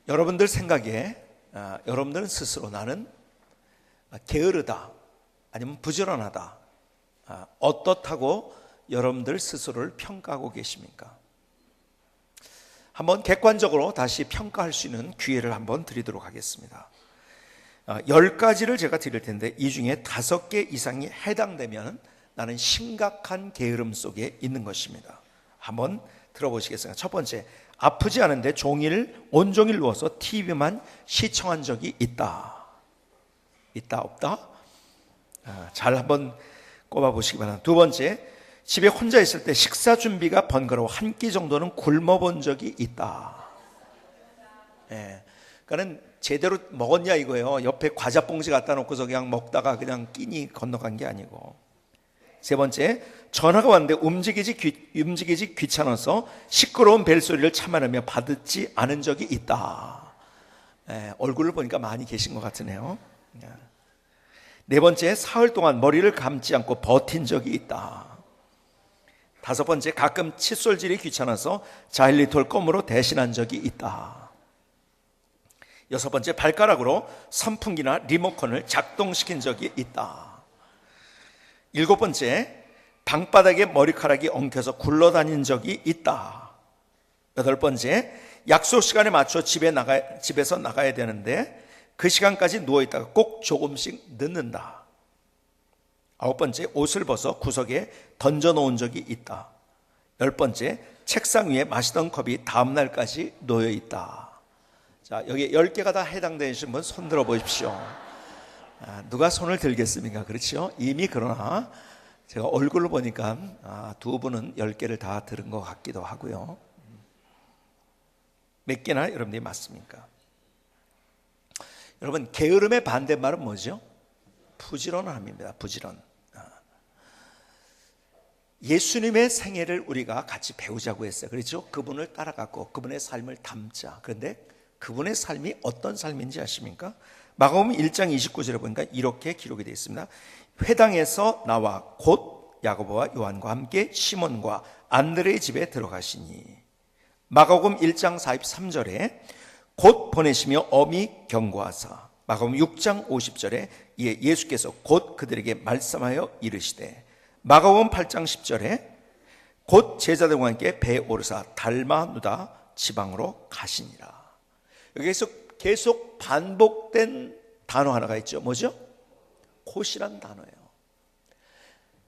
여러분들 생각에 여러분들은 스스로 나는 게으르다 아니면 부지런하다 어떻다고 여러분들 스스로를 평가하고 계십니까? 한번 객관적으로 다시 평가할 수 있는 기회를 한번 드리도록 하겠습니다. 10가지를 제가 드릴 텐데 이 중에 5개 이상이 해당되면 나는 심각한 게으름 속에 있는 것입니다. 한번 들어보시겠습니다. 첫 번째, 아프지 않은데 온종일 누워서 TV만 시청한 적이 있다. 있다 없다? 잘 한번 꼽아보시기 바랍니다. 두 번째, 집에 혼자 있을 때 식사 준비가 번거로워 한 끼 정도는 굶어본 적이 있다. 그러니까 제대로 먹었냐 이거예요. 옆에 과자 봉지 갖다 놓고서 그냥 먹다가 그냥 끼니 건너간 게 아니고. 세 번째, 전화가 왔는데 움직이지 귀찮아서 시끄러운 벨소리를 참아내며 받지 않은 적이 있다. 얼굴을 보니까 많이 계신 것 같으네요. 네 번째, 사흘 동안 머리를 감지 않고 버틴 적이 있다. 다섯 번째, 가끔 칫솔질이 귀찮아서 자일리톨 껌으로 대신한 적이 있다. 여섯 번째, 발가락으로 선풍기나 리모컨을 작동시킨 적이 있다. 일곱 번째, 방바닥에 머리카락이 엉켜서 굴러다닌 적이 있다. 여덟 번째, 약속 시간에 맞춰 집에서 나가야 되는데 그 시간까지 누워있다가 꼭 조금씩 늦는다. 아홉 번째, 옷을 벗어 구석에 던져놓은 적이 있다. 열 번째, 책상 위에 마시던 컵이 다음날까지 놓여있다. 자, 여기 10개가 다 해당되신 분 손 들어 보십시오. 누가 손을 들겠습니까? 그렇죠? 이미 그러나 제가 얼굴을 보니까 두 분은 10개를 다 들은 것 같기도 하고요. 몇 개나 여러분들이 맞습니까? 여러분, 게으름의 반대말은 뭐죠? 부지런함입니다. 부지런. 예수님의 생애를 우리가 같이 배우자고 했어요. 그렇죠? 그분을 따라가고 그분의 삶을 담자. 그런데 그분의 삶이 어떤 삶인지 아십니까? 마가복음 1장 29절에 보니까 이렇게 기록이 되어 있습니다. 회당에서 나와 곧 야고보와 요한과 함께 시몬과 안드레의 집에 들어가시니. 마가복음 1장 43절에 곧 보내시며 엄히 경고하사. 마가복음 6장 50절에 이에 예수께서 곧 그들에게 말씀하여 이르시되. 마가복음 8장 10절에 곧 제자들과 함께 배에 오르사 달마누다 지방으로 가시니라. 여기에서 계속 반복된 단어 하나가 있죠. 뭐죠? 곧이란 단어예요.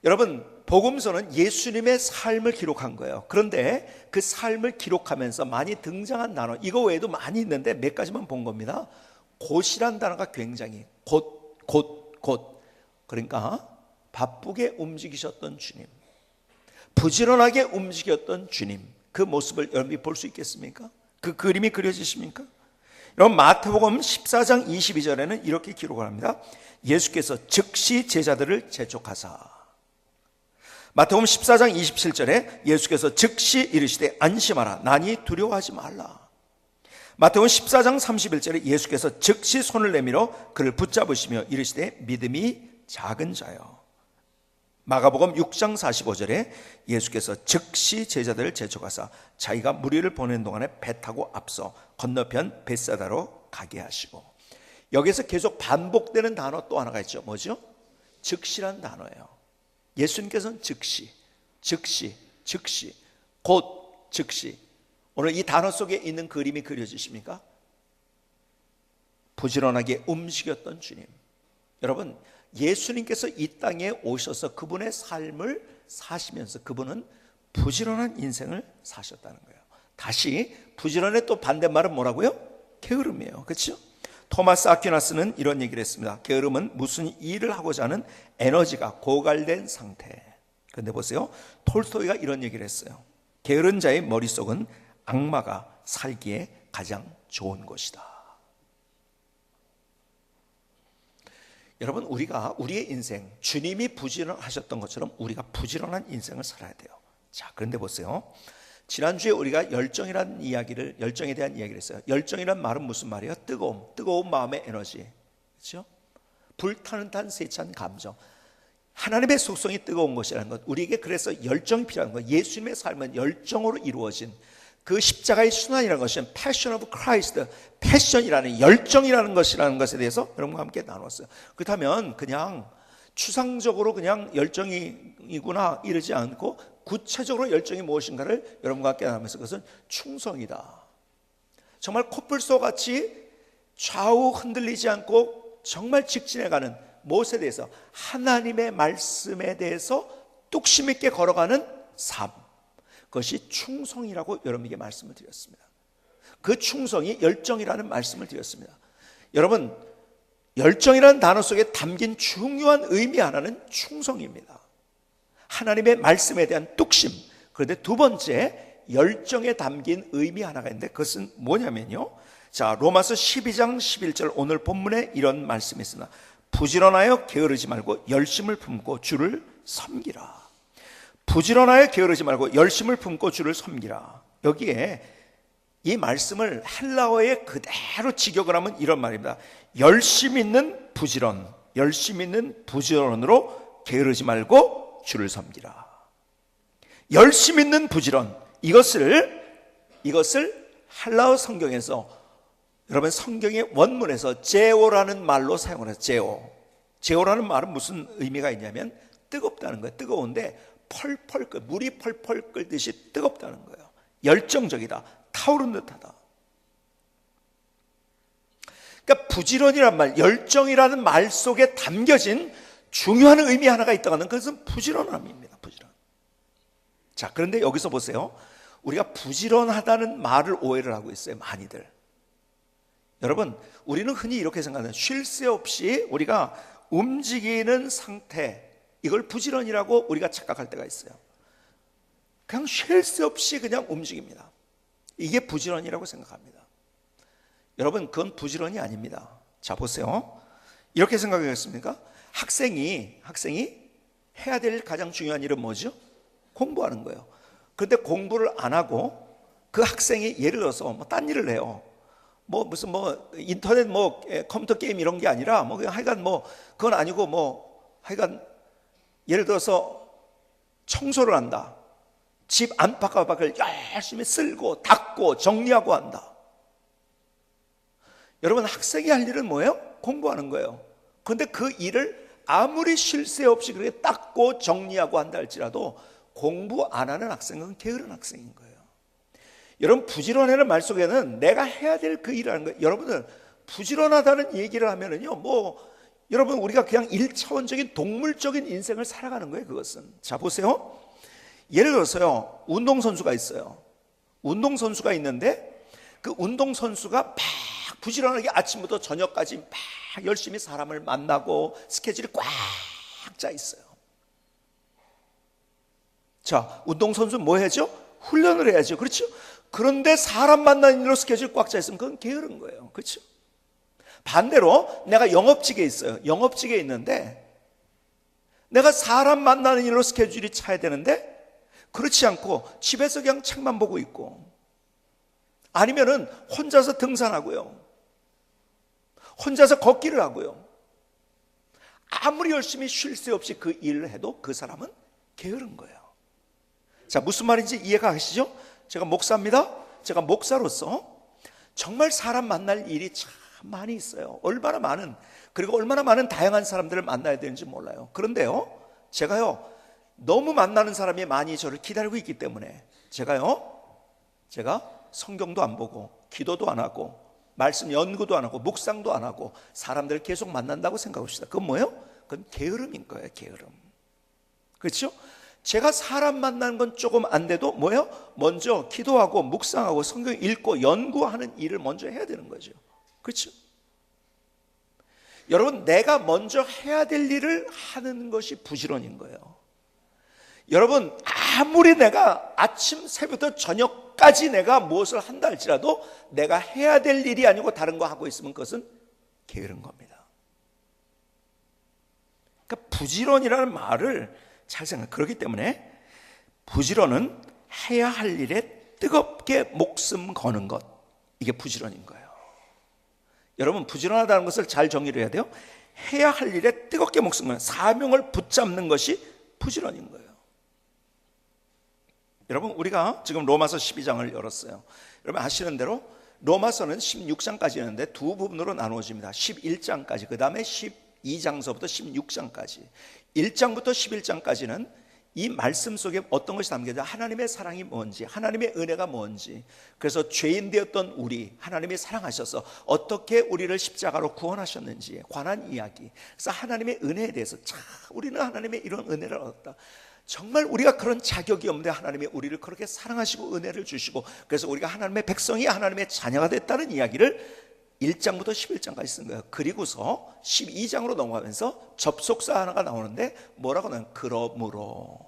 여러분, 복음서는 예수님의 삶을 기록한 거예요. 그런데 그 삶을 기록하면서 많이 등장한 단어, 이거 외에도 많이 있는데 몇 가지만 본 겁니다. 곧이란 단어가 굉장히 곧. 그러니까 바쁘게 움직이셨던 주님, 부지런하게 움직였던 주님, 그 모습을 여러분이 볼 수 있겠습니까? 그 그림이 그려지십니까? 여러분, 마태복음 14장 22절에는 이렇게 기록을 합니다. 예수께서 즉시 제자들을 재촉하사. 마태복음 14장 27절에 예수께서 즉시 이르시되 안심하라 나니 두려워하지 말라. 마태복음 14장 31절에 예수께서 즉시 손을 내밀어 그를 붙잡으시며 이르시되 믿음이 작은 자여. 마가복음 6장 45절에 예수께서 즉시 제자들을 재촉하사 자기가 무리를 보내는 동안에 배 타고 앞서 건너편 벳사다로 가게 하시고. 여기서 계속 반복되는 단어 또 하나가 있죠. 뭐죠? 즉시란 단어예요. 예수님께서는 즉시, 곧 즉시. 오늘 이 단어 속에 있는 그림이 그려지십니까? 부지런하게 움직였던 주님. 여러분, 예수님께서 이 땅에 오셔서 그분의 삶을 사시면서 그분은 부지런한 인생을 사셨다는 거예요. 다시 부지런의 또 반대말은 뭐라고요? 게으름이에요. 그렇죠? 토마스 아퀴나스는 이런 얘기를 했습니다. 게으름은 무슨 일을 하고자 하는 에너지가 고갈된 상태. 그런데 보세요, 톨스토이가 이런 얘기를 했어요. 게으른 자의 머릿속은 악마가 살기에 가장 좋은 곳이다. 여러분, 우리가 우리의 인생, 주님이 부지런하셨던 것처럼 우리가 부지런한 인생을 살아야 돼요. 자, 그런데 보세요. 지난주에 우리가 열정에 대한 이야기를 했어요. 열정이란 말은 무슨 말이에요? 뜨거운 마음의 에너지. 그렇죠? 불타는 듯한 세찬 감정. 하나님의 속성이 뜨거운 것이라는 것. 우리에게 그래서 열정이 필요한 거예요. 예수님의 삶은 열정으로 이루어진, 그 십자가의 순환이라는 것은 Passion of Christ, 패션이라는 열정이라는 것이라는 것에 대해서 여러분과 함께 나눴어요. 그렇다면 그냥 추상적으로 그냥 열정이구나 이러지 않고 구체적으로 열정이 무엇인가를 여러분과 함께 나누면서 그것은 충성이다. 정말 코뿔소 같이 좌우 흔들리지 않고 정말 직진해가는 무엇에 대해서 하나님의 말씀에 대해서 뚝심 있게 걸어가는 삶, 그것이 충성이라고 여러분에게 말씀을 드렸습니다. 그 충성이 열정이라는 말씀을 드렸습니다. 여러분, 열정이라는 단어 속에 담긴 중요한 의미 하나는 충성입니다. 하나님의 말씀에 대한 뚝심. 그런데 두 번째 열정에 담긴 의미 하나가 있는데 그것은 뭐냐면요, 자, 로마서 12장 11절 오늘 본문에 이런 말씀이 있으나 부지런하여 게으르지 말고 열심을 품고 주를 섬기라. 부지런하여 게으르지 말고 열심을 품고 주를 섬기라. 여기에 이 말씀을 헬라어에 그대로 직역을 하면 이런 말입니다. 열심 있는 부지런, 열심 있는 부지런으로 게으르지 말고 주를 섬기라. 열심 있는 부지런, 이것을 헬라어 성경에서, 여러분 성경의 원문에서 제오라는 말로 사용을 해요. 제오라는 말은 무슨 의미가 있냐면 뜨겁다는 거예요. 뜨거운데 펄펄 끓, 물이 펄펄 끓듯이 뜨겁다는 거예요. 열정적이다, 타오르는 듯하다. 그러니까 부지런이란 말, 열정이라는 말 속에 담겨진 중요한 의미 하나가 있다고 하는 것은 부지런함입니다. 부지런. 자, 그런데 여기서 보세요. 우리가 부지런하다는 말을 오해를 하고 있어요, 많이들. 여러분, 우리는 흔히 이렇게 생각해요. 쉴 새 없이 우리가 움직이는 상태, 이걸 부지런이라고 우리가 착각할 때가 있어요. 그냥 쉴 새 없이 그냥 움직입니다. 이게 부지런이라고 생각합니다. 여러분, 그건 부지런이 아닙니다. 자, 보세요. 이렇게 생각하겠습니까? 학생이 해야 될 가장 중요한 일은 뭐죠? 공부하는 거예요. 그런데 공부를 안 하고 그 학생이 예를 들어서 딴 일을 해요. 무슨 인터넷 컴퓨터 게임 이런 게 아니라 그냥 하여간 그건 아니고 하여간 예를 들어서 청소를 한다. 집 안팎을 열심히 쓸고 닦고 정리하고 한다. 여러분, 학생이 할 일은 뭐예요? 공부하는 거예요. 그런데 그 일을 아무리 쉴 새 없이 그렇게 닦고 정리하고 한다 할지라도 공부 안 하는 학생은 게으른 학생인 거예요. 여러분, 부지런하는 말 속에는 내가 해야 될 그 일이라는 거예요. 여러분들 부지런하다는 얘기를 하면은요, 여러분 우리가 그냥 1차원적인 동물적인 인생을 살아가는 거예요. 그것은. 자, 보세요. 예를 들어서요, 운동선수가 있어요. 운동선수가 있는데 그 운동선수가 막 부지런하게 아침부터 저녁까지 막 열심히 사람을 만나고 스케줄이 꽉 짜 있어요. 자, 운동선수는 뭐 해야죠? 훈련을 해야죠. 그렇죠? 그런데 사람 만나는 일로 스케줄이 꽉 차 있으면 그건 게으른 거예요. 그렇죠? 반대로 내가 영업직에 있어요. 영업직에 있는데 내가 사람 만나는 일로 스케줄이 차야 되는데 그렇지 않고 집에서 그냥 책만 보고 있고, 아니면은 혼자서 등산하고요, 혼자서 걷기를 하고요, 아무리 열심히 쉴 새 없이 그 일을 해도 그 사람은 게으른 거예요. 자, 무슨 말인지 이해가 가시죠? 제가 목사입니다. 제가 목사로서 정말 사람 만날 일이 참 많이 있어요. 얼마나 많은 다양한 사람들을 만나야 되는지 몰라요. 그런데요, 제가 너무 만나는 사람이 많이 저를 기다리고 있기 때문에 제가 성경도 안 보고 기도도 안 하고 말씀 연구도 안 하고 묵상도 안 하고 사람들을 계속 만난다고 생각합시다. 그건 뭐예요? 그건 게으름인 거예요. 게으름. 그렇죠? 제가 사람 만나는 건 조금 안 돼도 뭐예요? 먼저 기도하고 묵상하고 성경 읽고 연구하는 일을 먼저 해야 되는 거죠. 그렇죠? 여러분, 내가 먼저 해야 될 일을 하는 것이 부지런인 거예요. 여러분, 아무리 내가 아침 새벽부터 저녁까지 내가 무엇을 한다 할지라도 내가 해야 될 일이 아니고 다른 거 하고 있으면 그것은 게으른 겁니다. 그러니까 부지런이라는 말을 잘 생각해요. 그렇기 때문에 부지런은 해야 할 일에 뜨겁게 목숨 거는 것, 이게 부지런인 거예요. 여러분, 부지런하다는 것을 잘 정의를 해야 돼요. 해야 할 일에 뜨겁게 목숨 거는, 사명을 붙잡는 것이 부지런인 거예요. 여러분, 우리가 지금 로마서 12장을 열었어요. 여러분 아시는 대로 로마서는 16장까지 있는데 두 부분으로 나누어집니다. 11장까지, 그 다음에 12장서부터 16장까지. 1장부터 11장까지는 이 말씀 속에 어떤 것이 담겨져, 하나님의 사랑이 뭔지, 하나님의 은혜가 뭔지, 그래서 죄인 되었던 우리 하나님이 사랑하셔서 어떻게 우리를 십자가로 구원하셨는지에 관한 이야기. 그래서 하나님의 은혜에 대해서, 참 우리는 하나님의 이런 은혜를 얻었다, 정말 우리가 그런 자격이 없는데 하나님이 우리를 그렇게 사랑하시고 은혜를 주시고, 그래서 우리가 하나님의 백성이 하나님의 자녀가 됐다는 이야기를 1장부터 11장까지 쓴 거예요. 그리고서 12장으로 넘어가면서 접속사 하나가 나오는데 뭐라고 하냐면 그러므로.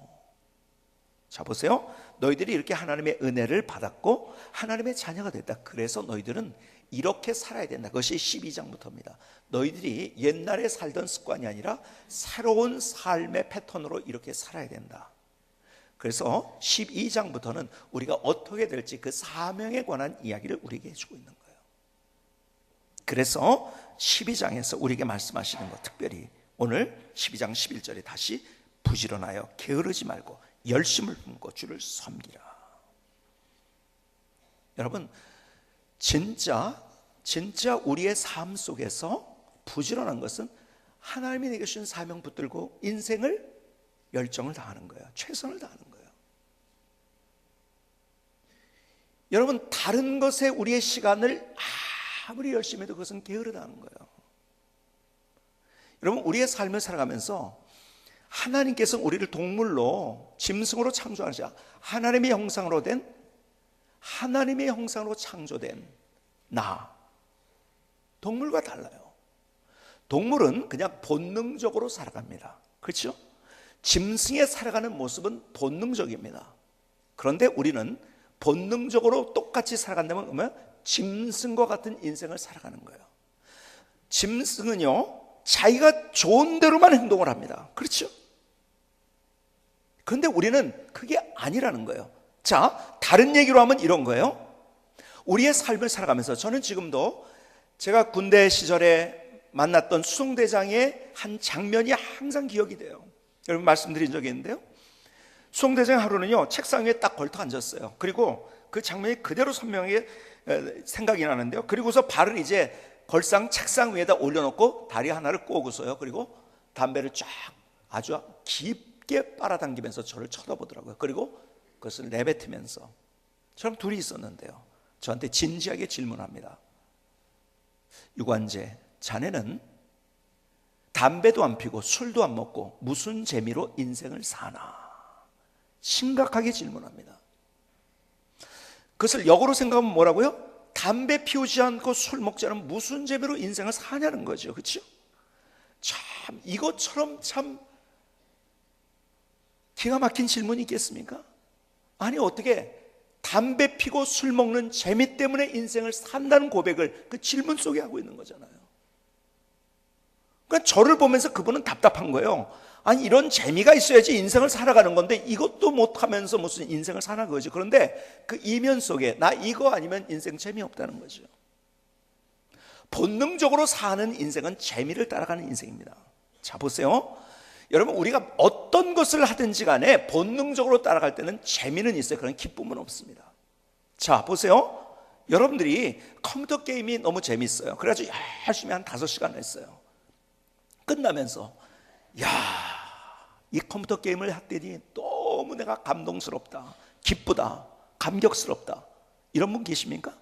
자 보세요, 너희들이 이렇게 하나님의 은혜를 받았고 하나님의 자녀가 됐다, 그래서 너희들은 이렇게 살아야 된다. 그것이 12장부터입니다. 너희들이 옛날에 살던 습관이 아니라 새로운 삶의 패턴으로 이렇게 살아야 된다. 그래서 12장부터는 우리가 어떻게 될지 그 사명에 관한 이야기를 우리에게 해주고 있는 거예요. 그래서 12장에서 우리에게 말씀하시는 것, 특별히 오늘 12장 11절에 다시 부지런하여 게으르지 말고 열심을 품고 주를 섬기라. 여러분, 진짜 우리의 삶 속에서 부지런한 것은 하나님이 내게 주신 사명 붙들고 인생을 열정을 다하는 거예요. 최선을 다하는 거예요. 여러분, 다른 것에 우리의 시간을 아무리 열심히 해도 그것은 게으르다는 거예요. 여러분, 우리의 삶을 살아가면서 하나님께서 우리를 동물로, 짐승으로 창조하시자, 하나님의 형상으로 창조된 나, 동물과 달라요. 동물은 그냥 본능적으로 살아갑니다. 그렇죠? 짐승의 살아가는 모습은 본능적입니다. 그런데 우리는 본능적으로 똑같이 살아간다면 그러면 짐승과 같은 인생을 살아가는 거예요. 짐승은요, 자기가 좋은 대로만 행동을 합니다. 그렇죠? 그런데 우리는 그게 아니라는 거예요. 자, 다른 얘기로 하면 이런 거예요. 우리의 삶을 살아가면서 저는 지금도 제가 군대 시절에 만났던 수송대장의 한 장면이 항상 기억이 돼요. 여러분 말씀드린 적이 있는데요, 수송대장 하루는요 책상 위에 딱 걸터 앉았어요. 그리고 그 장면이 그대로 선명하게 생각이 나는데요, 그리고서 발을 이제 걸상 책상 위에다 올려놓고 다리 하나를 꼬고서요, 그리고 담배를 쫙 아주 깊게 빨아당기면서 저를 쳐다보더라고요. 그리고 그것을 내뱉으면서, 저랑 둘이 있었는데요, 저한테 진지하게 질문합니다. 유관재, 자네는 담배도 안 피고 술도 안 먹고 무슨 재미로 인생을 사나? 심각하게 질문합니다. 그것을 역으로 생각하면 뭐라고요? 담배 피우지 않고 술 먹지 않으면 무슨 재미로 인생을 사냐는 거죠. 그렇죠? 참 이것처럼 참 기가 막힌 질문이 있겠습니까? 아니 어떻게 담배 피고 술 먹는 재미 때문에 인생을 산다는 고백을 그 질문 속에 하고 있는 거잖아요. 그러니까 저를 보면서 그분은 답답한 거예요. 아니 이런 재미가 있어야지 인생을 살아가는 건데 이것도 못하면서 무슨 인생을 사나 그거죠. 그런데 그 이면 속에 나 이거 아니면 인생 재미없다는 거죠. 본능적으로 사는 인생은 재미를 따라가는 인생입니다. 자 보세요, 여러분, 우리가 어떤 것을 하든지 간에 본능적으로 따라갈 때는 재미는 있어요. 그런 기쁨은 없습니다. 자 보세요, 여러분들이 컴퓨터 게임이 너무 재밌어요. 그래가지고 열심히 한 5시간 했어요. 끝나면서 야, 이 컴퓨터 게임을 했더니 너무 내가 감동스럽다, 기쁘다, 감격스럽다, 이런 분 계십니까?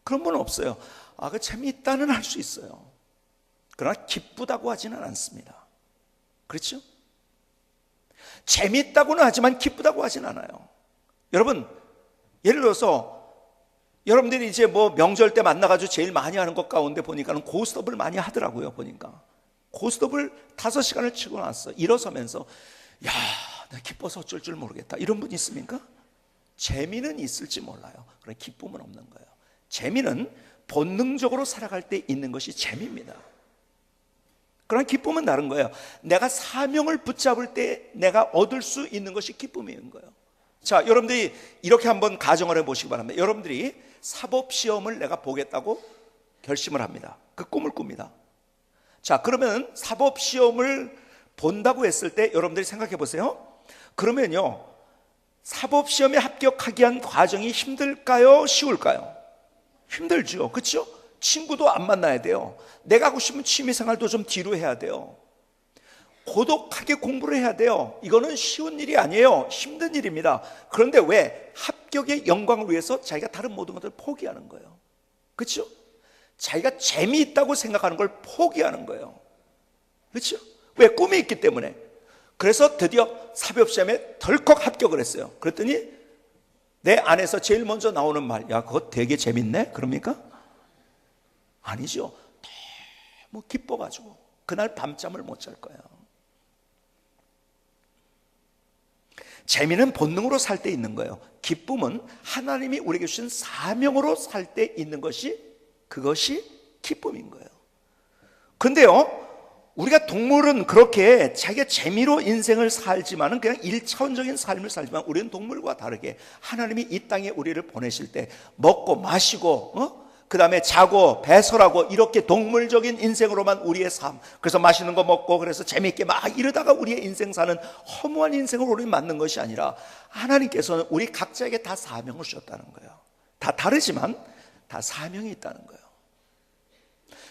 그런 분은 없어요. 아, 그 재미있다는 할 수 있어요. 그러나 기쁘다고 하지는 않습니다. 그렇죠? 재미있다고는 하지만 기쁘다고 하진 않아요. 여러분, 예를 들어서 여러분들이 이제 뭐 명절 때 만나가지고 제일 많이 하는 것 가운데 보니까는 고스톱을 많이 하더라고요. 보니까 고스톱을 5시간을 치고 나서 일어서면서 야, 나 기뻐서 어쩔 줄 모르겠다, 이런 분 있습니까? 재미는 있을지 몰라요. 그런 기쁨은 없는 거예요. 재미는 본능적으로 살아갈 때 있는 것이 재미입니다. 그러나 기쁨은 다른 거예요. 내가 사명을 붙잡을 때 내가 얻을 수 있는 것이 기쁨인 거예요. 자, 여러분들이 이렇게 한번 가정을 해보시기 바랍니다. 여러분들이 사법시험을 내가 보겠다고 결심을 합니다. 그 꿈을 꿉니다. 자, 그러면 사법시험을 본다고 했을 때 여러분들이 생각해 보세요. 그러면요, 사법시험에 합격하기 위한 과정이 힘들까요? 쉬울까요? 힘들죠. 그렇죠? 친구도 안 만나야 돼요. 내가 하고 싶은 취미생활도 좀 뒤로 해야 돼요. 고독하게 공부를 해야 돼요. 이거는 쉬운 일이 아니에요. 힘든 일입니다. 그런데 왜? 합격의 영광을 위해서 자기가 다른 모든 것들을 포기하는 거예요. 그렇죠? 자기가 재미있다고 생각하는 걸 포기하는 거예요. 그렇죠? 왜? 꿈이 있기 때문에. 그래서 드디어 사법시험에 덜컥 합격을 했어요. 그랬더니 내 안에서 제일 먼저 나오는 말, 야, 그거 되게 재밌네? 그럽니까? 아니죠. 너무 기뻐가지고 그날 밤잠을 못 잘 거예요. 재미는 본능으로 살 때 있는 거예요. 기쁨은 하나님이 우리에게 주신 사명으로 살 때 있는 것이, 그것이 기쁨인 거예요. 근데요, 우리가 동물은 그렇게 자기가 재미로 인생을 살지만은 그냥 1차원적인 삶을 살지만, 우리는 동물과 다르게 하나님이 이 땅에 우리를 보내실 때 먹고 마시고 그 다음에 자고 배설하고 이렇게 동물적인 인생으로만 우리의 삶, 그래서 맛있는 거 먹고 그래서 재미있게 막 이러다가 우리의 인생 사는 허무한 인생을 우리는 맞는 것이 아니라, 하나님께서는 우리 각자에게 다 사명을 주셨다는 거예요. 다 다르지만 다 사명이 있다는 거예요.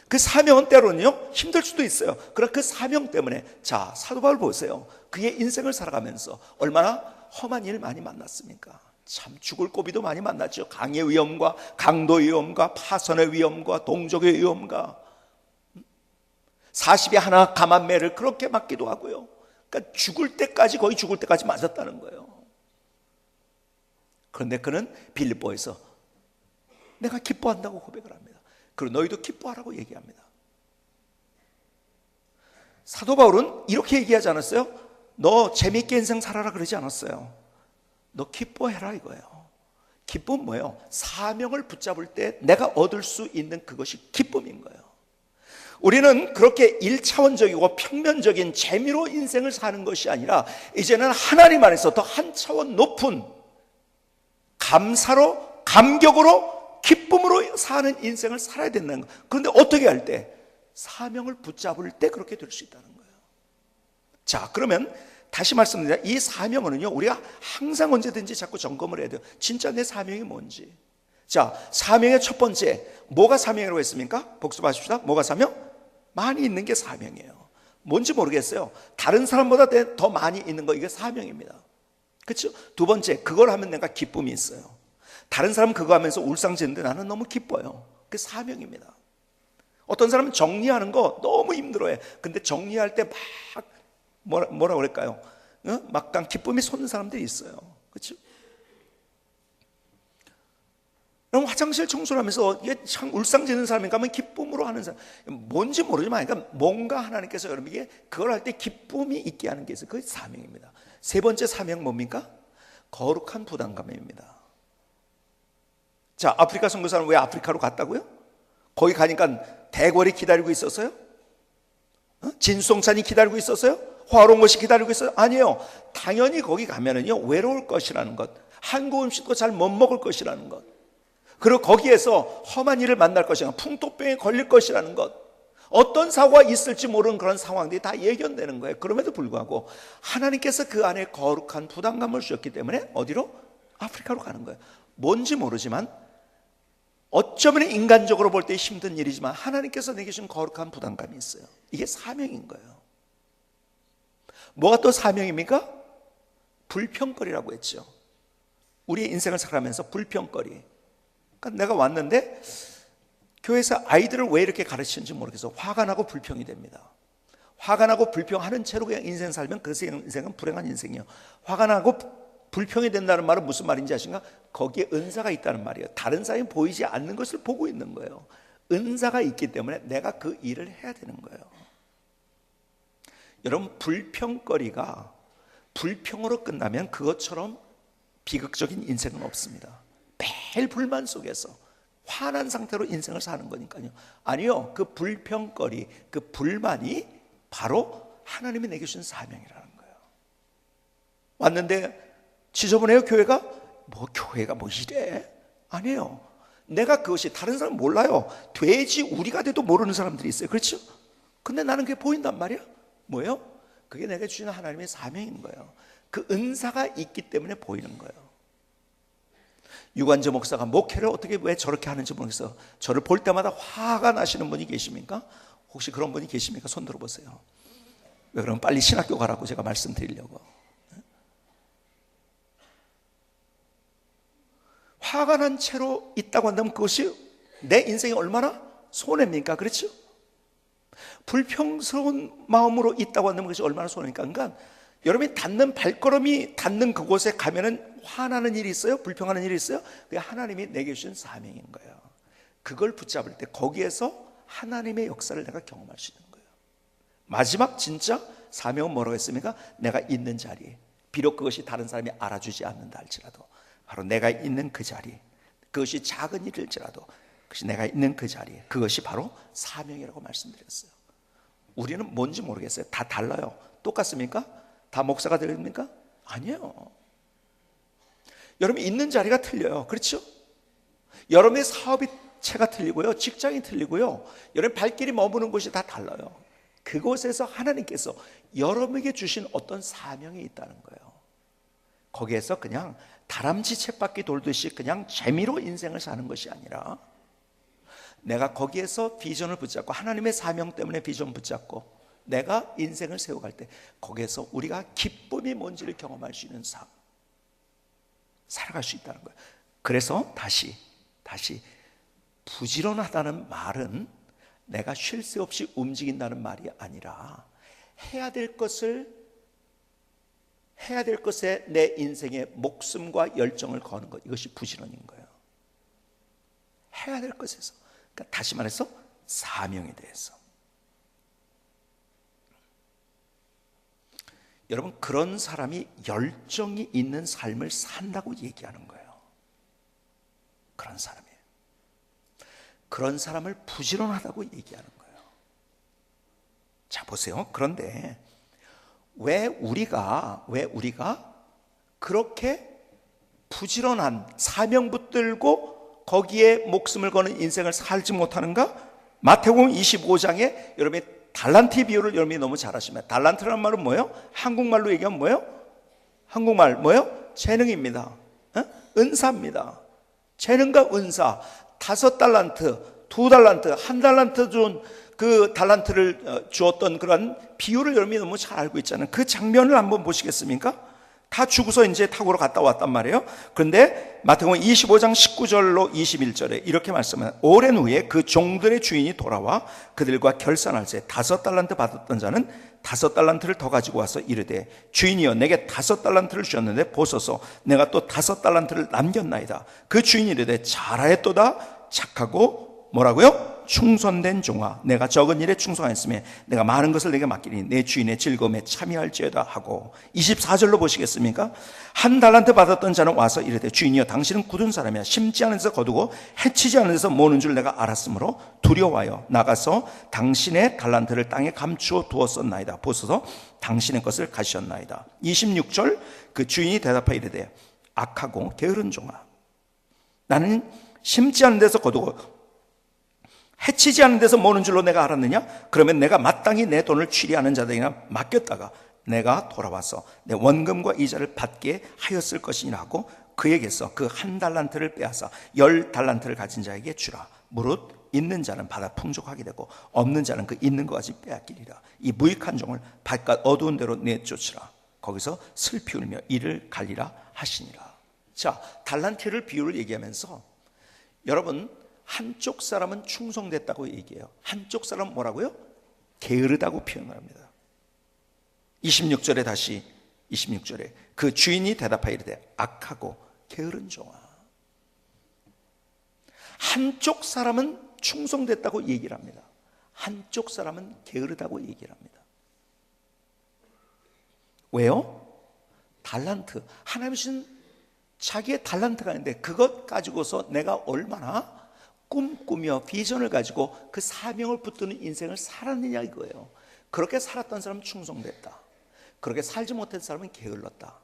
그 사명은 때로는요 힘들 수도 있어요. 그러나 그 사명 때문에, 자, 사도 바울 보세요. 그의 인생을 살아가면서 얼마나 험한 일 많이 만났습니까? 참 죽을 고비도 많이 만났죠. 강의 위험과 강도의 위험과 파선의 위험과 동족의 위험과 40에 하나 감한 매를 그렇게 맞기도 하고요. 그러니까 죽을 때까지, 거의 죽을 때까지 맞았다는 거예요. 그런데 그는 빌립보에서 내가 기뻐한다고 고백을 합니다. 그리고 너희도 기뻐하라고 얘기합니다. 사도 바울은 이렇게 얘기하지 않았어요? 너 재미있게 인생 살아라 그러지 않았어요. 너 기뻐해라 이거예요. 기쁨은 뭐예요? 사명을 붙잡을 때 내가 얻을 수 있는 그것이 기쁨인 거예요. 우리는 그렇게 1차원적이고 평면적인 재미로 인생을 사는 것이 아니라, 이제는 하나님 안에서 더 한 차원 높은 감사로, 감격으로, 기쁨으로 사는 인생을 살아야 된다는 거예요. 그런데 어떻게 할 때? 사명을 붙잡을 때 그렇게 될 수 있다는 거예요. 자, 그러면 다시 말씀드립니다. 이 사명은요, 우리가 항상 언제든지 자꾸 점검을 해야 돼요. 진짜 내 사명이 뭔지. 자, 사명의 첫 번째, 뭐가 사명이라고 했습니까? 복습하십시다. 뭐가 사명? 많이 있는 게 사명이에요. 뭔지 모르겠어요. 다른 사람보다 더 많이 있는 거, 이게 사명입니다. 그렇죠? 두 번째, 그걸 하면 내가 기쁨이 있어요. 다른 사람은 그거 하면서 울상지는데 나는 너무 기뻐요. 그게 사명입니다. 어떤 사람은 정리하는 거 너무 힘들어해. 근데 정리할 때 막 뭐라 그럴까요? 막강 기쁨이 솟는 사람들이 있어요. 그렇죠? 그럼 화장실 청소를 하면서 이게 참 울상지는 사람인가 하면 기쁨으로 하는 사람, 뭔지 모르지만, 그러니까 뭔가 하나님께서 여러분에게 그걸 할 때 기쁨이 있게 하는 게 있어요. 그게 사명입니다. 세 번째 사명 뭡니까? 거룩한 부담감입니다. 자, 아프리카 선교사는 왜 아프리카로 갔다고요? 거기 가니까 대궐이 기다리고 있었어요? 진수성찬이 기다리고 있었어요? 화로운 것이 기다리고 있어요? 아니에요. 당연히 거기 가면은요 외로울 것이라는 것, 한국 음식도 잘 못 먹을 것이라는 것, 그리고 거기에서 험한 일을 만날 것이라는 것, 풍토병에 걸릴 것이라는 것, 어떤 사고가 있을지 모르는 그런 상황들이 다 예견되는 거예요. 그럼에도 불구하고 하나님께서 그 안에 거룩한 부담감을 주셨기 때문에 어디로? 아프리카로 가는 거예요. 뭔지 모르지만, 어쩌면 인간적으로 볼 때 힘든 일이지만 하나님께서 내게 주신 거룩한 부담감이 있어요. 이게 사명인 거예요. 뭐가 또 사명입니까? 불평거리라고 했죠. 우리의 인생을 살아가면서 불평거리. 그러니까 내가 왔는데 교회에서 아이들을 왜 이렇게 가르치는지 모르겠어. 화가 나고 불평이 됩니다. 화가 나고 불평하는 채로 그냥 인생 살면 그 인생은 불행한 인생이에요. 화가 나고 불평이 된다는 말은 무슨 말인지 아십니까? 거기에 은사가 있다는 말이에요. 다른 사람이 보이지 않는 것을 보고 있는 거예요. 은사가 있기 때문에 내가 그 일을 해야 되는 거예요. 여러분, 불평거리가 불평으로 끝나면 그것처럼 비극적인 인생은 없습니다. 매일 불만 속에서 화난 상태로 인생을 사는 거니까요. 아니요, 그 불평거리, 그 불만이 바로 하나님이 내게 주신 사명이라는 거예요. 왔는데 지저분해요 교회가? 뭐 교회가 뭐 이래? 아니에요. 내가 그것이, 다른 사람 몰라요. 돼지 우리가 돼도 모르는 사람들이 있어요. 그렇죠? 근데 나는 그게 보인단 말이야. 뭐예요? 그게 내게 주신 하나님의 사명인 거예요. 그 은사가 있기 때문에 보이는 거예요. 유관재 목사가 목회를 어떻게 왜 저렇게 하는지 모르겠어요. 저를 볼 때마다 화가 나시는 분이 계십니까? 혹시 그런 분이 계십니까? 손 들어보세요. 왜 그러면 빨리 신학교 가라고 제가 말씀드리려고. 화가 난 채로 있다고 한다면 그것이 내 인생에 얼마나 손해입니까? 그렇죠? 불평스러운 마음으로 있다고 한다면 그것이 얼마나 손해입니까? 그러니까 여러분이 닿는 발걸음이 닿는 그곳에 가면은 화나는 일이 있어요? 불평하는 일이 있어요? 그게 하나님이 내게 주신 사명인 거예요. 그걸 붙잡을 때 거기에서 하나님의 역사를 내가 경험할 수 있는 거예요. 마지막 진짜 사명은 뭐라고 했습니까? 내가 있는 자리에, 비록 그것이 다른 사람이 알아주지 않는다 할지라도 바로 내가 있는 그 자리, 그것이 작은 일일지라도 그것이 내가 있는 그 자리에, 그것이 바로 사명이라고 말씀드렸어요. 우리는 뭔지 모르겠어요. 다 달라요. 똑같습니까? 다 목사가 됩니까? 아니에요. 여러분이 있는 자리가 틀려요. 그렇죠? 여러분의 사업이 체가 틀리고요, 직장이 틀리고요, 여러분 발길이 머무는 곳이 다 달라요. 그곳에서 하나님께서 여러분에게 주신 어떤 사명이 있다는 거예요. 거기에서 그냥 다람쥐 쳇바퀴 돌듯이 그냥 재미로 인생을 사는 것이 아니라 내가 거기에서 비전을 붙잡고 하나님의 사명 때문에 비전 붙잡고 내가 인생을 세워갈 때 거기에서 우리가 기쁨이 뭔지를 경험할 수 있는 삶, 살아갈 수 있다는 거예요. 그래서 다시 부지런하다는 말은 내가 쉴 새 없이 움직인다는 말이 아니라 해야 될 것에 내 인생의 목숨과 열정을 거는 것, 이것이 부지런인 거예요. 해야 될 것에서, 그러니까 다시 말해서 사명에 대해서. 여러분, 그런 사람이 열정이 있는 삶을 산다고 얘기하는 거예요. 그런 사람이에요. 그런 사람을 부지런하다고 얘기하는 거예요. 자, 보세요. 그런데 왜 우리가 그렇게 부지런한 사명 붙들고 거기에 목숨을 거는 인생을 살지 못하는가? 마태복음 25장에 여러분이 달란트 비유를 여러분이 너무 잘 아십니다. 달란트라는 말은 뭐예요? 한국말로 얘기하면 뭐예요? 한국말 뭐예요? 재능입니다. 은사입니다. 재능과 은사. 5달란트, 2달란트, 1달란트 준 그 달란트를 주었던 그런 비유를 여러분이 너무 잘 알고 있잖아요. 그 장면을 한번 보시겠습니까? 다 주고서 이제 타고로 갔다 왔단 말이에요. 그런데 마태복음 25장 19절로 21절에 이렇게 말씀합니다. 오랜 후에 그 종들의 주인이 돌아와 그들과 결산할세 5달란트 받았던 자는 5달란트를 더 가지고 와서 이르되 주인이여 내게 5달란트를 주셨는데 보소서 내가 또 5달란트를 남겼나이다. 그 주인이 이르되 잘하였도다 착하고 뭐라고요? 충성된 종아, 내가 적은 일에 충성하였으며 내가 많은 것을 내게 맡기니 내 주인의 즐거움에 참여할지어다 하고, 24절로 보시겠습니까? 1달란트 받았던 자는 와서 이르되 주인이여 당신은 굳은 사람이야. 심지 않은 데서 거두고 해치지 않은 데서 모는 줄 내가 알았으므로 두려워하여 나가서 당신의 달란트를 땅에 감추어 두었었나이다. 보소서 당신의 것을 가지셨나이다. 26절, 그 주인이 대답하여 이르되 악하고 게으른 종아, 나는 심지 않은 데서 거두고 해치지 않은 데서 모는 줄로 내가 알았느냐? 그러면 내가 마땅히 내 돈을 취리하는 자들에게나 맡겼다가 내가 돌아와서 내 원금과 이자를 받게 하였을 것이니라 하고 그에게서 그 1달란트를 빼앗아 10달란트를 가진 자에게 주라. 무릇 있는 자는 받아 풍족하게 되고 없는 자는 그 있는 것까지 빼앗기리라. 이 무익한 종을 바깥 어두운 데로 내쫓으라. 거기서 슬피 울며 이를 갈리라 하시니라. 자, 달란트를 비유를 얘기하면서 여러분, 한쪽 사람은 충성됐다고 얘기해요. 한쪽 사람은 뭐라고요? 게으르다고 표현합니다. 26절에 다시 26절에 그 주인이 대답하여 이르되 악하고 게으른 종아. 한쪽 사람은 충성됐다고 얘기를 합니다. 한쪽 사람은 게으르다고 얘기를 합니다. 왜요? 달란트, 하나님 주신 자기의 달란트가 있는데 그것 가지고서 내가 얼마나 꿈꾸며 비전을 가지고 그 사명을 붙드는 인생을 살았느냐 이거예요. 그렇게 살았던 사람은 충성됐다. 그렇게 살지 못했던 사람은 게을렀다.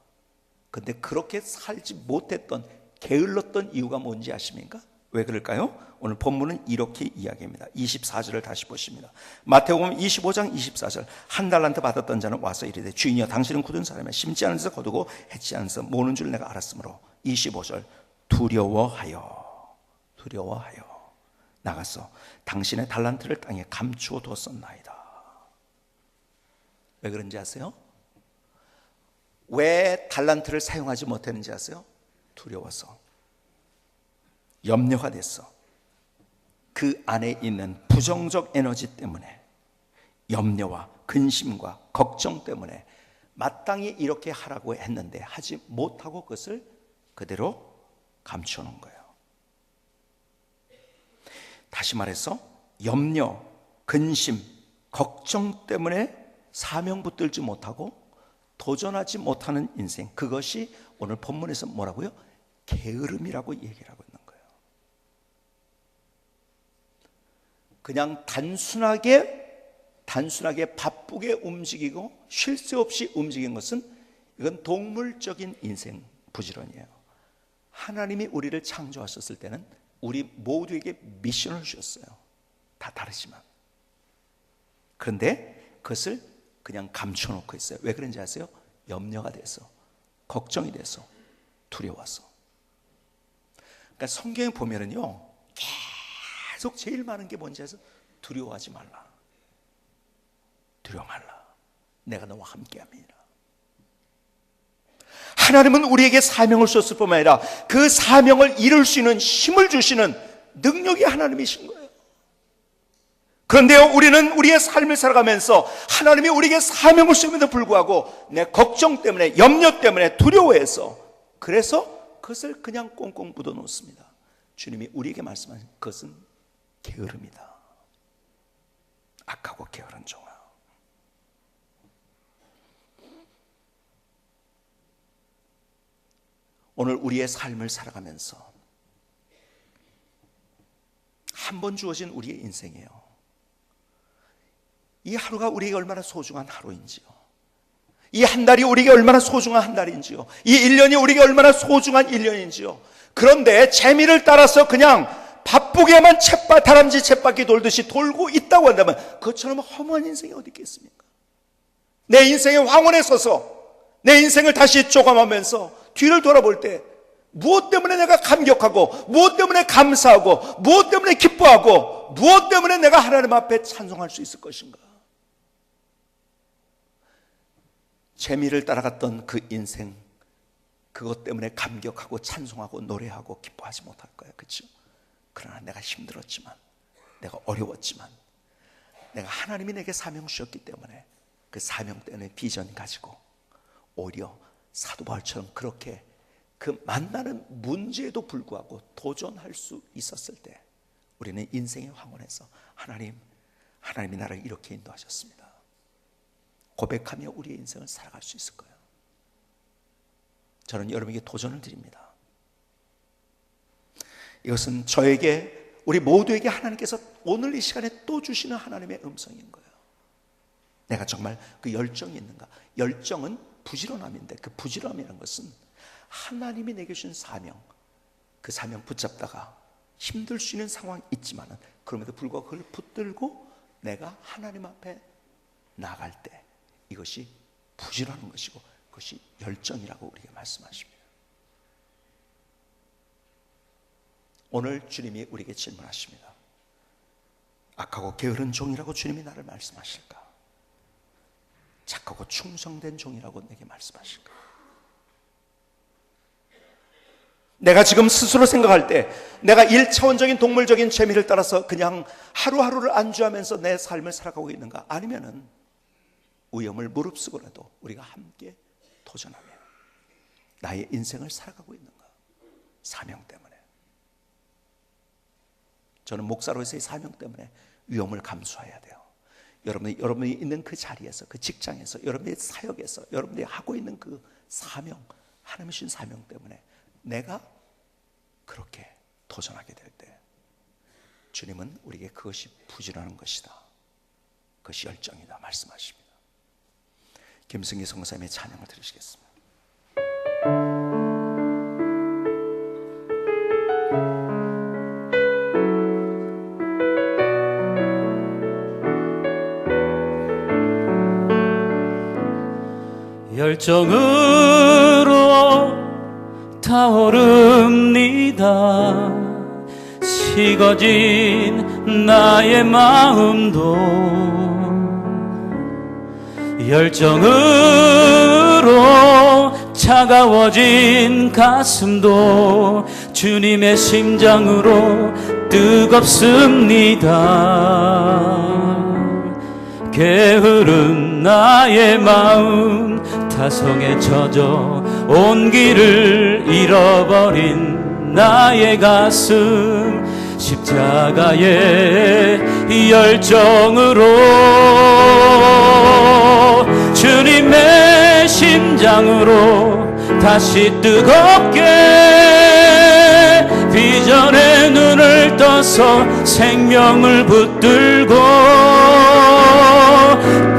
근데 그렇게 살지 못했던 게을렀던 이유가 뭔지 아십니까? 왜 그럴까요? 오늘 본문은 이렇게 이야기합니다. 24절을 다시 보십니다. 마태복음 25장 24절. 한 달란트 받았던 자는 와서 이르되 주인이여 당신은 굳은 사람이야 심지 않은 데서 거두고 해치 않은 데서 모는 줄 내가 알았으므로 25절 두려워하여 나가서 당신의 달란트를 땅에 감추어 두었었나이다. 왜 그런지 아세요? 왜 달란트를 사용하지 못했는지 아세요? 두려워서, 염려가 됐어. 그 안에 있는 부정적 에너지 때문에, 염려와 근심과 걱정 때문에 마땅히 이렇게 하라고 했는데 하지 못하고 그것을 그대로 감추어 놓은 거예요. 다시 말해서 염려, 근심, 걱정 때문에 사명 붙들지 못하고 도전하지 못하는 인생, 그것이 오늘 본문에서 뭐라고요? 게으름이라고 얘기를 하고 있는 거예요. 그냥 단순하게 바쁘게 움직이고 쉴 새 없이 움직인 것은 이건 동물적인 인생 부지런이에요. 하나님이 우리를 창조하셨을 때는 우리 모두에게 미션을 주셨어요. 다 다르지만. 그런데 그것을 그냥 감춰놓고 있어요. 왜 그런지 아세요? 염려가 돼서, 걱정이 돼서, 두려워서. 그러니까 성경에 보면은요, 계속 제일 많은 게 뭔지 아세요? 두려워하지 말라. 두려워 말라. 내가 너와 함께함이니라. 하나님은 우리에게 사명을 주셨을 뿐만 아니라 그 사명을 이룰 수 있는 힘을 주시는 능력이 하나님이신 거예요. 그런데요, 우리는 우리의 삶을 살아가면서 하나님이 우리에게 사명을 주심에도 불구하고 내 걱정 때문에, 염려 때문에, 두려워해서, 그래서 그것을 그냥 꽁꽁 묻어 놓습니다. 주님이 우리에게 말씀하신 그것은 게으름이다. 악하고 게으른 종아. 오늘 우리의 삶을 살아가면서 한 번 주어진 우리의 인생이에요. 이 하루가 우리에게 얼마나 소중한 하루인지요. 이 한 달이 우리에게 얼마나 소중한 한 달인지요. 이 1년이 우리에게 얼마나 소중한 1년인지요. 그런데 재미를 따라서 그냥 바쁘게만 다람쥐 쳇바퀴 돌듯이 돌고 있다고 한다면 그것처럼 허무한 인생이 어디 있겠습니까? 내 인생의 황혼에 서서 내 인생을 다시 쪼감하면서 뒤를 돌아볼 때 무엇 때문에 내가 감격하고, 무엇 때문에 감사하고, 무엇 때문에 기뻐하고, 무엇 때문에 내가 하나님 앞에 찬송할 수 있을 것인가? 재미를 따라갔던 그 인생, 그것 때문에 감격하고 찬송하고 노래하고 기뻐하지 못할 거야. 그렇죠? 그러나 내가 힘들었지만, 내가 어려웠지만, 내가 하나님이 내게 사명 주셨기 때문에 그 사명 때문에 비전 가지고 오히려 사도 바울처럼 그렇게 그 만나는 문제에도 불구하고 도전할 수 있었을 때 우리는 인생의 황혼에서 하나님이 나를 이렇게 인도하셨습니다. 고백하며 우리의 인생을 살아갈 수 있을 거예요. 저는 여러분에게 도전을 드립니다. 이것은 저에게, 우리 모두에게 하나님께서 오늘 이 시간에 또 주시는 하나님의 음성인 거예요. 내가 정말 그 열정이 있는가? 열정은 부지런함인데 그 부지런함이라는 것은 하나님이 내게 주신 사명, 그 사명 붙잡다가 힘들 수 있는 상황이 있지만은 그럼에도 불구하고 그걸 붙들고 내가 하나님 앞에 나갈 때 이것이 부지런한 것이고 그것이 열정이라고 우리에게 말씀하십니다. 오늘 주님이 우리에게 질문하십니다. 악하고 게으른 종이라고 주님이 나를 말씀하실까? 착하고 충성된 종이라고 내게 말씀하실까? 내가 지금 스스로 생각할 때 내가 1차원적인 동물적인 재미를 따라서 그냥 하루하루를 안주하면서 내 삶을 살아가고 있는가? 아니면은 위험을 무릅쓰고라도 우리가 함께 도전하며 나의 인생을 살아가고 있는가? 사명 때문에. 저는 목사로서의 사명 때문에 위험을 감수해야 돼요. 여러분이 있는 그 자리에서, 그 직장에서, 여러분의 사역에서, 여러분들이 하고 있는 그 사명, 하나님의 주신 사명 때문에 내가 그렇게 도전하게 될 때 주님은 우리에게 그것이 부지런한 것이다, 그것이 열정이다 말씀하십니다. 김승희 성사님의 찬양을 들으시겠습니다. 열정으로 타오릅니다. 식어진 나의 마음도 열정으로 차가워진 가슴도 주님의 심장으로 뜨겁습니다. 게으른 나의 마음 타성에 젖어 온기를 잃어버린 나의 가슴 십자가의 열정으로 주님의 심장으로 다시 뜨겁게 비전의 눈을 떠서 생명을 붙들고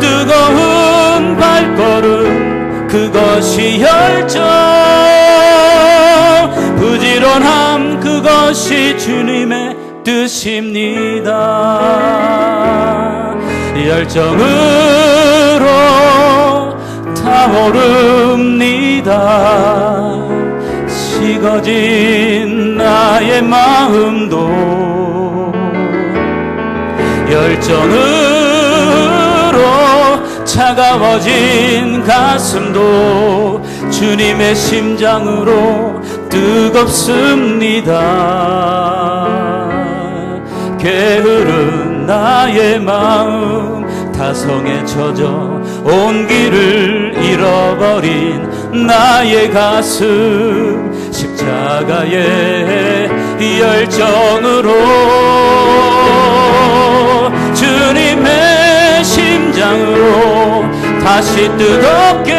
뜨거운 발걸음 그것이 열정 부지런함 그것이 주님의 뜻입니다. 열정으로 타오릅니다. 식어진 나의 마음도 열정으로 차가워진 가슴도 주님의 심장으로 뜨겁습니다. 게으른 나의 마음 타성에 젖어 온기를 잃어버린 나의 가슴 십자가의 열정으로 주님의 심장으로 다시 뜨겁게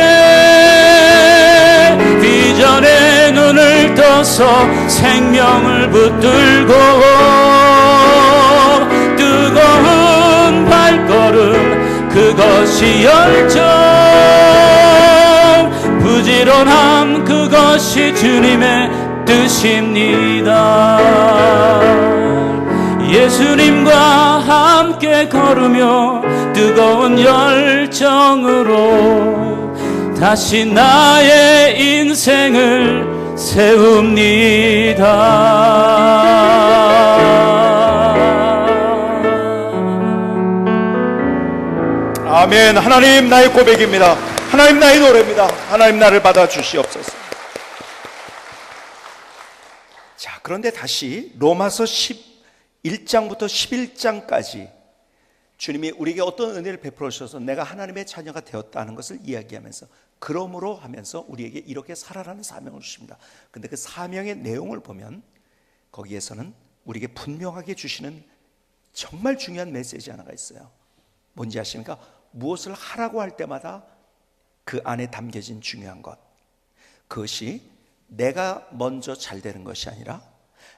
비전의 눈을 떠서 생명을 붙들고 뜨거운 발걸음 그것이 열정 부지런함 그것이 주님의 뜻입니다. 예수님과 함께 걸으며 뜨거운 열정으로 다시 나의 인생을 세웁니다. 아멘. 하나님 나의 고백입니다. 하나님 나의 노래입니다. 하나님 나를 받아주시옵소서. 자, 그런데 다시 로마서 11장부터 11장까지 주님이 우리에게 어떤 은혜를 베풀어 주셔서 내가 하나님의 자녀가 되었다는 것을 이야기하면서 그러므로 하면서 우리에게 이렇게 살아라는 사명을 주십니다. 근데 그 사명의 내용을 보면 거기에서는 우리에게 분명하게 주시는 정말 중요한 메시지 하나가 있어요. 뭔지 아십니까? 무엇을 하라고 할 때마다 그 안에 담겨진 중요한 것, 그것이 내가 먼저 잘 되는 것이 아니라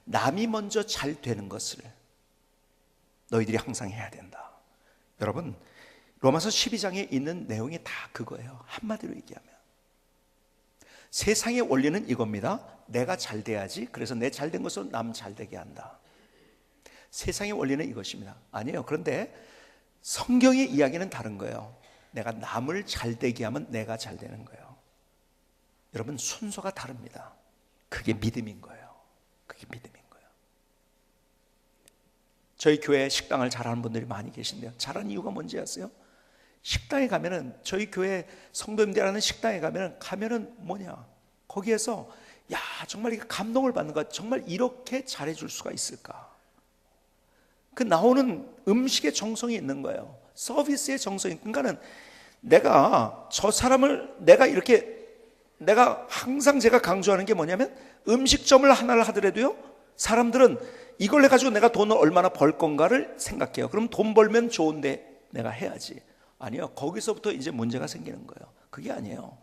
남이 먼저 잘 되는 것을 너희들이 항상 해야 된다. 여러분, 로마서 12장에 있는 내용이 다 그거예요. 한마디로 얘기하면 세상의 원리는 이겁니다. 내가 잘 돼야지, 그래서 내 잘된 것으로 남 잘되게 한다. 세상의 원리는 이것입니다. 아니에요. 그런데 성경의 이야기는 다른 거예요. 내가 남을 잘되게 하면 내가 잘 되는 거예요. 여러분, 순서가 다릅니다. 그게 믿음인 거예요. 그게 믿음인 거예요. 저희 교회 식당을 잘하는 분들이 많이 계신데요, 잘하는 이유가 뭔지 아세요? 식당에 가면은, 저희 교회 성도님들하는 식당에 가면은 뭐냐, 거기에서 야 정말 이게 감동을 받는 것, 정말 이렇게 잘해줄 수가 있을까? 그 나오는 음식의 정성이 있는 거예요. 서비스의 정성이. 그러니까는 내가 저 사람을 내가 항상 제가 강조하는 게 뭐냐면, 음식점을 하나를 하더라도요, 사람들은 이걸 해가지고 내가 돈을 얼마나 벌 건가를 생각해요. 그럼 돈 벌면 좋은데 내가 해야지. 아니요, 거기서부터 이제 문제가 생기는 거예요. 그게 아니에요.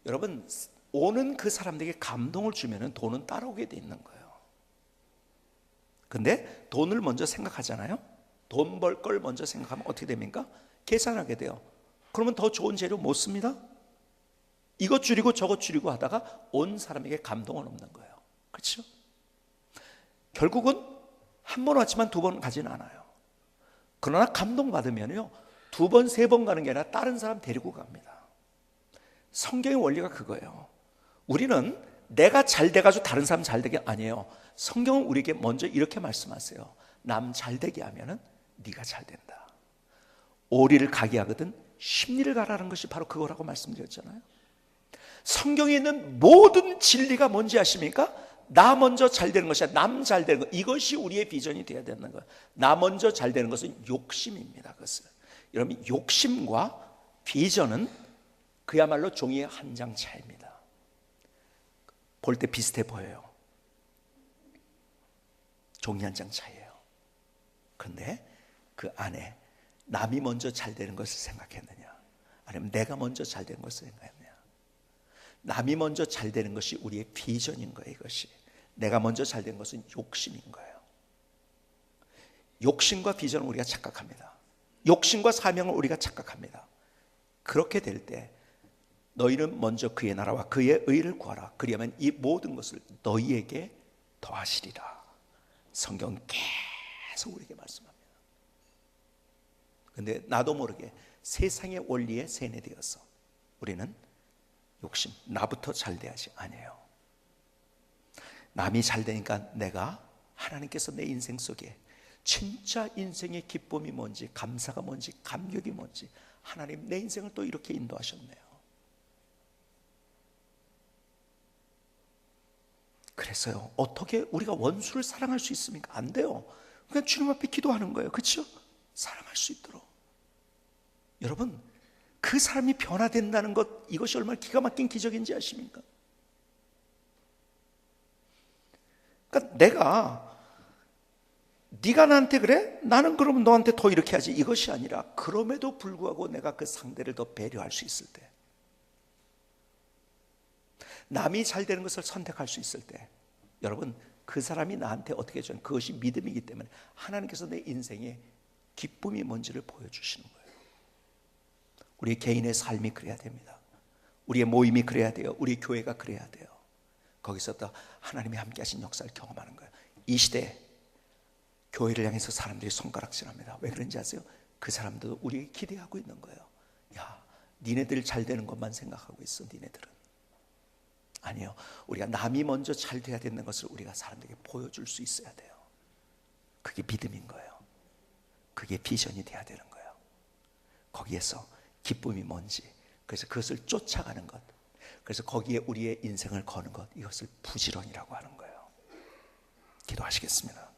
여러분, 오는 그 사람들에게 감동을 주면은 돈은 따라오게 돼 있는 거예요. 근데 돈을 먼저 생각하잖아요. 돈 벌 걸 먼저 생각하면 어떻게 됩니까? 계산하게 돼요. 그러면 더 좋은 재료 못 씁니다. 이것 줄이고 저것 줄이고 하다가 온 사람에게 감동은 없는 거예요. 그렇죠? 결국은 한 번 왔지만 두 번 가진 않아요. 그러나 감동받으면요, 두 번, 세 번 가는 게 아니라 다른 사람 데리고 갑니다. 성경의 원리가 그거예요. 우리는 내가 잘 돼가지고 다른 사람 잘 되게 아니에요. 성경은 우리에게 먼저 이렇게 말씀하세요. 남 잘 되게 하면은 네가 잘 된다. 오리를 가게 하거든 십리를 가라는 것이 바로 그거라고 말씀드렸잖아요. 성경에 있는 모든 진리가 뭔지 아십니까? 나 먼저 잘 되는 것이 아니라 남 잘 되는 것, 이것이 우리의 비전이 되어야 되는 거예요. 나 먼저 잘 되는 것은 욕심입니다. 그것은 여러분, 욕심과 비전은 그야말로 종이의 한 장 차이입니다. 볼 때 비슷해 보여요. 종이 한 장 차이예요. 그런데 그 안에 남이 먼저 잘 되는 것을 생각했느냐, 아니면 내가 먼저 잘 되는 것을 생각했느냐. 남이 먼저 잘 되는 것이 우리의 비전인 거예요. 이것이 내가 먼저 잘 되는 것은 욕심인 거예요. 욕심과 비전을 우리가 착각합니다. 욕심과 사명을 우리가 착각합니다. 그렇게 될 때 너희는 먼저 그의 나라와 그의 의를 구하라. 그리하면 이 모든 것을 너희에게 더하시리라. 성경은 계속 우리에게 말씀합니다. 그런데 나도 모르게 세상의 원리에 세뇌되어서 우리는 욕심, 나부터 잘 돼야지, 아니에요. 남이 잘 되니까 내가, 하나님께서 내 인생 속에 진짜 인생의 기쁨이 뭔지, 감사가 뭔지, 감격이 뭔지, 하나님 내 인생을 또 이렇게 인도하셨네요. 그래서요, 어떻게 우리가 원수를 사랑할 수 있습니까? 안 돼요. 그냥 주님 앞에 기도하는 거예요. 그렇죠? 사랑할 수 있도록. 여러분, 그 사람이 변화된다는 것, 이것이 얼마나 기가 막힌 기적인지 아십니까? 그러니까 네가 나한테 그래? 나는 그러면 너한테 더 이렇게 하지, 이것이 아니라 그럼에도 불구하고 내가 그 상대를 더 배려할 수 있을 때, 남이 잘 되는 것을 선택할 수 있을 때, 여러분, 그 사람이 나한테 어떻게 해줘요? 그것이 믿음이기 때문에 하나님께서 내 인생에 기쁨이 뭔지를 보여주시는 거예요. 우리 개인의 삶이 그래야 됩니다. 우리의 모임이 그래야 돼요. 우리 교회가 그래야 돼요. 거기서부터 하나님이 함께 하신 역사를 경험하는 거예요. 이 시대에 교회를 향해서 사람들이 손가락질합니다. 왜 그런지 아세요? 그 사람들도 우리에게 기대하고 있는 거예요. 야, 니네들 잘 되는 것만 생각하고 있어. 니네들은 아니요. 우리가 남이 먼저 잘 돼야 되는 것을 우리가 사람들에게 보여줄 수 있어야 돼요. 그게 믿음인 거예요. 그게 비전이 돼야 되는 거예요. 거기에서 기쁨이 뭔지, 그래서 그것을 쫓아가는 것, 그래서 거기에 우리의 인생을 거는 것, 이것을 부지런이라고 하는 거예요. 기도하시겠습니다.